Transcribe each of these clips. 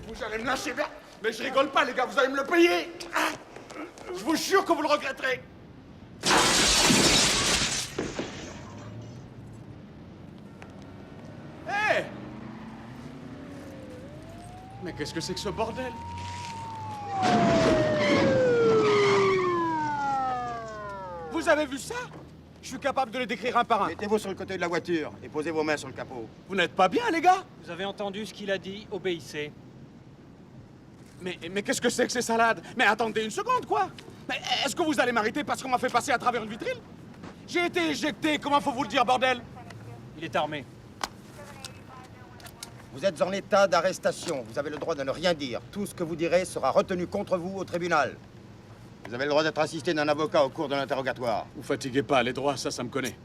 Vous allez me lâcher, mais je rigole pas, les gars, vous allez me le payer. Ah, je vous jure que vous le regretterez. Hé! Mais qu'est-ce que c'est que ce bordel? Vous avez vu ça? Je suis capable de les décrire un par un. Mettez-vous sur le côté de la voiture et posez vos mains sur le capot. Vous n'êtes pas bien, les gars? Vous avez entendu ce qu'il a dit, obéissez. Mais qu'est-ce que c'est que ces salades? Mais attendez une seconde, quoi! Mais est-ce que vous allez m'arrêter parce qu'on m'a fait passer à travers une vitrine? J'ai été éjecté, comment faut vous le dire, bordel? Il est armé. Vous êtes en état d'arrestation. Vous avez le droit de ne rien dire. Tout ce que vous direz sera retenu contre vous au tribunal. Vous avez le droit d'être assisté d'un avocat au cours de l'interrogatoire. Vous fatiguez pas, les droits, ça me connaît.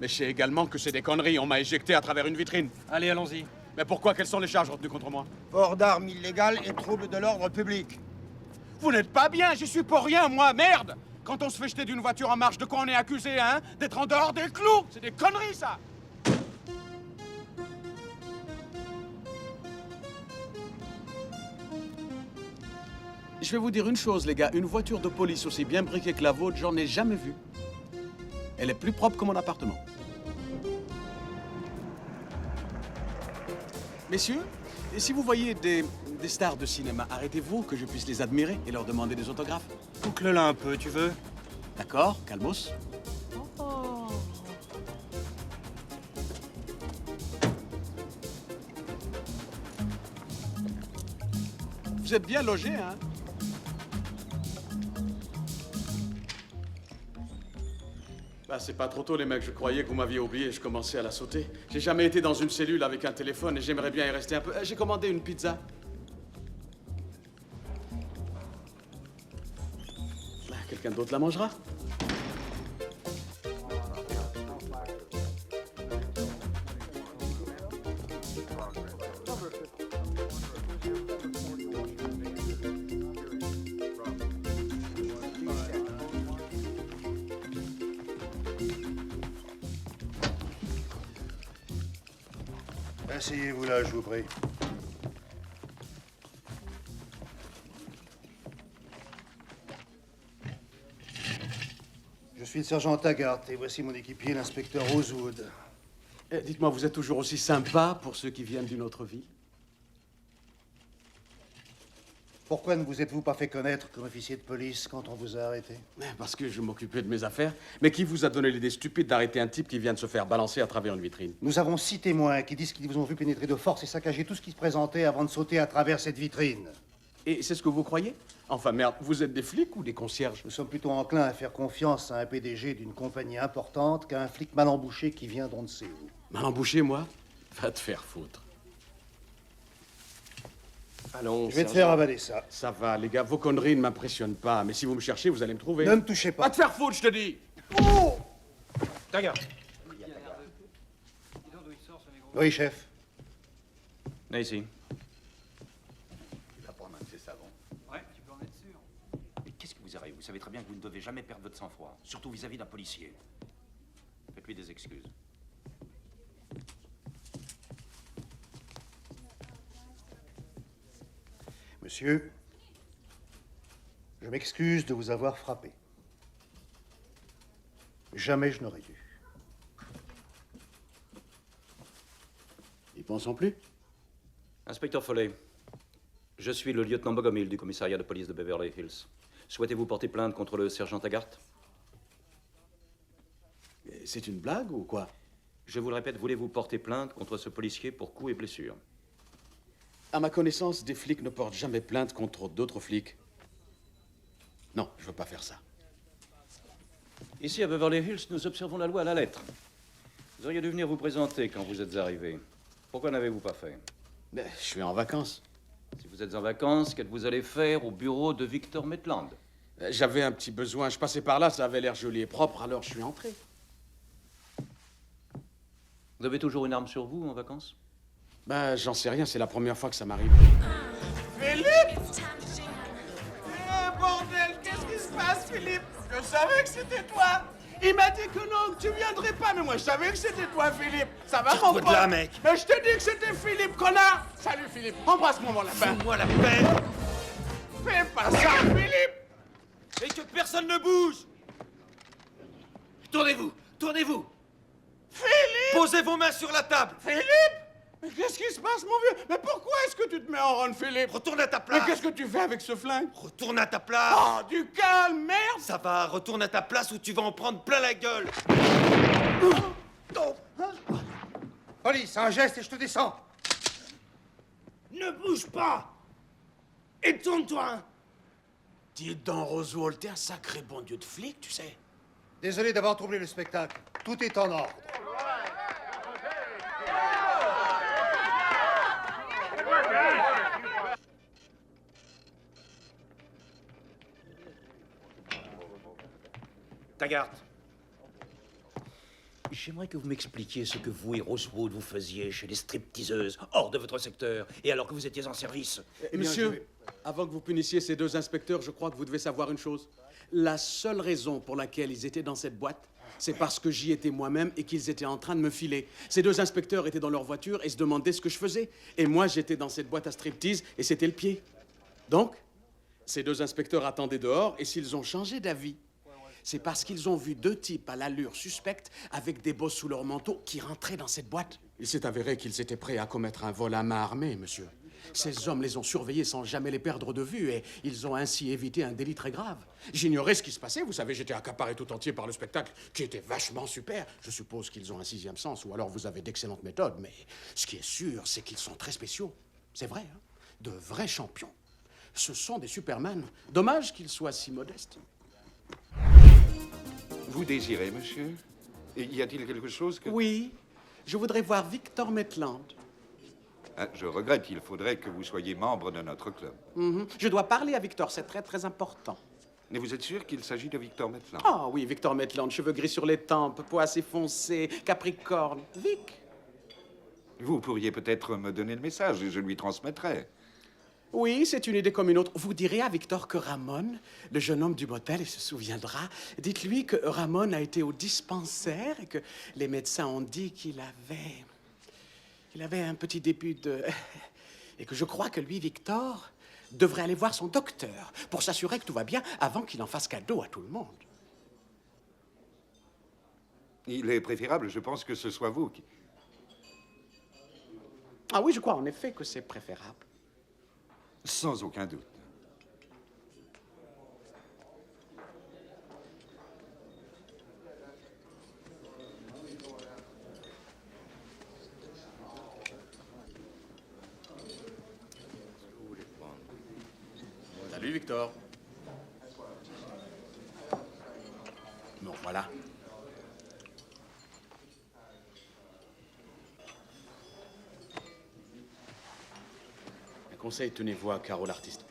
Mais je sais également que c'est des conneries, on m'a éjecté à travers une vitrine. Allez, allons-y. Mais pourquoi? Quelles sont les charges retenues contre moi? Port d'armes illégales et trouble de l'ordre public. Vous n'êtes pas bien, j'y suis pour rien, moi, merde! Quand on se fait jeter d'une voiture en marche, de quoi on est accusé, hein? D'être en dehors des clous! C'est des conneries, ça! Je vais vous dire une chose, les gars. Une voiture de police aussi bien briquée que la vôtre, j'en ai jamais vue. Elle est plus propre que mon appartement. Messieurs, et si vous voyez des stars de cinéma, arrêtez-vous que je puisse les admirer et leur demander des autographes. Boucle-la un peu, tu veux? D'accord, calmos. Vous êtes bien logés, hein? Bah, c'est pas trop tôt, les mecs. Je croyais que vous m'aviez oublié et je commençais à la sauter. J'ai jamais été dans une cellule avec un téléphone et j'aimerais bien y rester un peu. J'ai commandé une pizza. Bah, quelqu'un d'autre la mangera? Asseyez-vous là, je vous prie. Je suis le sergent Taggart et voici mon équipier, l'inspecteur Rosewood. Dites-moi, vous êtes toujours aussi sympa pour ceux qui viennent d'une autre vie? Pourquoi ne vous êtes-vous pas fait connaître comme officier de police quand on vous a arrêté? Parce que je m'occupais de mes affaires. Mais qui vous a donné l'idée stupide d'arrêter un type qui vient de se faire balancer à travers une vitrine? Nous avons 6 témoins qui disent qu'ils vous ont vu pénétrer de force et saccager tout ce qui se présentait avant de sauter à travers cette vitrine. Et c'est ce que vous croyez? Enfin, merde, vous êtes des flics ou des concierges? Nous sommes plutôt enclins à faire confiance à un PDG d'une compagnie importante qu'à un flic mal embouché qui vient d'on ne sait où. Mal embouché, moi? Va te faire foutre. Allons, Je vais te faire avaler ça. Ça va, les gars, vos conneries ne m'impressionnent pas. Mais si vous me cherchez, vous allez me trouver. Ne me touchez pas. Va te faire foutre, je te dis! Oh! Taggart. Oui, chef. Là, ici. Tu vas prendre un de ces savons. Ouais, tu peux en être sûr. Mais qu'est-ce qui vous arrive? Vous savez très bien que vous ne devez jamais perdre votre sang-froid, surtout vis-à-vis d'un policier. Faites-lui des excuses. Monsieur, je m'excuse de vous avoir frappé. Jamais je n'aurais dû. Ils pensent plus? Inspecteur Foley, je suis le lieutenant Bogomil du commissariat de police de Beverly Hills. Souhaitez-vous porter plainte contre le sergent Taggart? C'est une blague ou quoi? Je vous le répète, voulez-vous porter plainte contre ce policier pour coups et blessures? À ma connaissance, des flics ne portent jamais plainte contre d'autres flics. Non, je veux pas faire ça. Ici, à Beverly Hills, nous observons la loi à la lettre. Vous auriez dû venir vous présenter quand vous êtes arrivé. Pourquoi n'avez-vous pas fait? Ben, je suis en vacances. Si vous êtes en vacances, qu'êtes-vous allé faire au bureau de Victor Maitland? J'avais un petit besoin. Je passais par là, ça avait l'air joli et propre, alors je suis entré. Vous avez toujours une arme sur vous en vacances? Ben, j'en sais rien, c'est la première fois que ça m'arrive. Philippe! Eh, bordel, qu'est-ce qui se passe, Philippe? Je savais que c'était toi! Il m'a dit que non, que tu viendrais pas. Mais moi, je savais que c'était toi, Philippe. Ça va, mon Tire-toi de pote? là, mec. Mais je te dis que c'était Philippe, connard. Salut, Philippe. Embrasse-moi, mon lapin. Fous-moi la paix. Fais pas ça, Philippe. Et que personne ne bouge. Tournez-vous, tournez-vous. Philippe. Posez vos mains sur la table. Philippe. Mais qu'est-ce qui se passe, mon vieux? Mais pourquoi est-ce que tu te mets en rôle, Philippe? Retourne à ta Mais place. qu'est-ce que tu fais avec ce flingue? Retourne à ta place. Oh, du calme, merde. Ça va, retourne à ta place ou tu vas en prendre plein la gueule. Police, un geste et je te descends. Ne bouge pas. Et tourne-toi. Dis donc, Roswell, t'es un sacré bon dieu de flic, tu sais. Désolé d'avoir troublé le spectacle. Tout est en ordre. Taggart. J'aimerais que vous m'expliquiez ce que vous et Rosewood vous faisiez chez les stripteaseuses, hors de votre secteur, et alors que vous étiez en service. Monsieur, avant que vous punissiez ces deux inspecteurs, je crois que vous devez savoir une chose. La seule raison pour laquelle ils étaient dans cette boîte, c'est parce que j'y étais moi-même et qu'ils étaient en train de me filer. Ces deux inspecteurs étaient dans leur voiture et se demandaient ce que je faisais. Et moi, j'étais dans cette boîte à striptease et c'était le pied. Donc, ces deux inspecteurs attendaient dehors et s'ils ont changé d'avis, c'est parce qu'ils ont vu deux types à l'allure suspecte avec des bosses sous leur manteau qui rentraient dans cette boîte. Il s'est avéré qu'ils étaient prêts à commettre un vol à main armée, monsieur. Ces hommes les ont surveillés sans jamais les perdre de vue et ils ont ainsi évité un délit très grave. J'ignorais ce qui se passait, vous savez, j'étais accaparé tout entier par le spectacle qui était vachement super. Je suppose qu'ils ont un sixième sens ou alors vous avez d'excellentes méthodes, mais ce qui est sûr, c'est qu'ils sont très spéciaux. C'est vrai, hein? De vrais champions. Ce sont des Superman. Dommage qu'ils soient si modestes. Vous désirez, monsieur? Y a-t-il quelque chose que... Oui, je voudrais voir Victor Maitland. Ah, je regrette, il faudrait que vous soyez membre de notre club. Je dois parler à Victor, c'est très très important. Mais vous êtes sûr qu'il s'agit de Victor Maitland? Ah oui, Victor Maitland, cheveux gris sur les tempes, peau assez foncée, capricorne. Vic. Vous pourriez peut-être me donner le message et je lui transmettrai. Oui, c'est une idée comme une autre. Vous direz à Victor que Ramon, le jeune homme du motel, il se souviendra. Dites-lui que Ramon a été au dispensaire et que les médecins ont dit qu'il avait un petit début de... Et que je crois que lui, Victor, devrait aller voir son docteur pour s'assurer que tout va bien avant qu'il en fasse cadeau à tout le monde. Il est préférable, je pense, que ce soit vous qui... Ah oui, je crois en effet que c'est préférable. Sans aucun doute. Salut, Victor. Bon, voilà. Un conseil, tenez-vous à Caro l'artiste.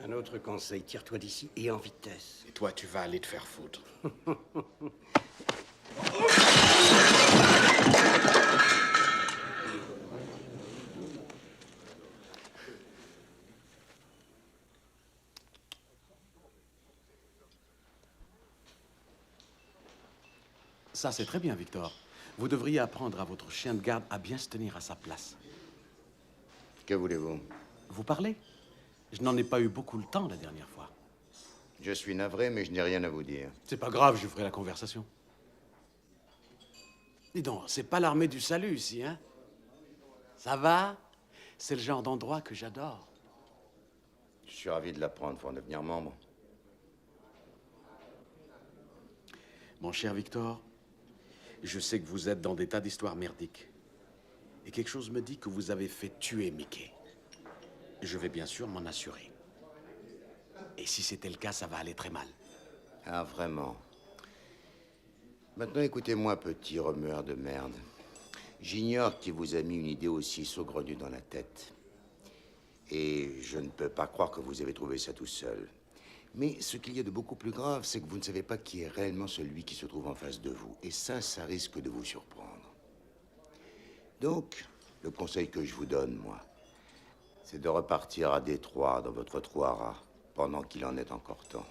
Un autre conseil, tire-toi d'ici et en vitesse. Et toi, tu vas aller te faire foutre. Ça, c'est très bien, Victor. Vous devriez apprendre à votre chien de garde à bien se tenir à sa place. Que voulez-vous? Vous parlez? Je n'en ai pas eu beaucoup le temps la dernière fois. Je suis navré, mais je n'ai rien à vous dire. C'est pas grave, je ferai la conversation. Dis donc, c'est pas l'armée du salut ici, hein? Ça va? C'est le genre d'endroit que j'adore. Je suis ravi de l'apprendre, faut en devenir membre. Mon cher Victor, je sais que vous êtes dans des tas d'histoires merdiques. Et quelque chose me dit que vous avez fait tuer Mickey. Je vais bien sûr m'en assurer. Et si c'était le cas, ça va aller très mal. Ah, vraiment? Maintenant, écoutez-moi, petit remueur de merde. J'ignore qui vous a mis une idée aussi saugrenue dans la tête. Et je ne peux pas croire que vous avez trouvé ça tout seul. Mais ce qu'il y a de beaucoup plus grave, c'est que vous ne savez pas qui est réellement celui qui se trouve en face de vous. Et ça risque de vous surprendre. Donc, le conseil que je vous donne, moi, c'est de repartir à Détroit dans votre trou à rats pendant qu'il en est encore temps.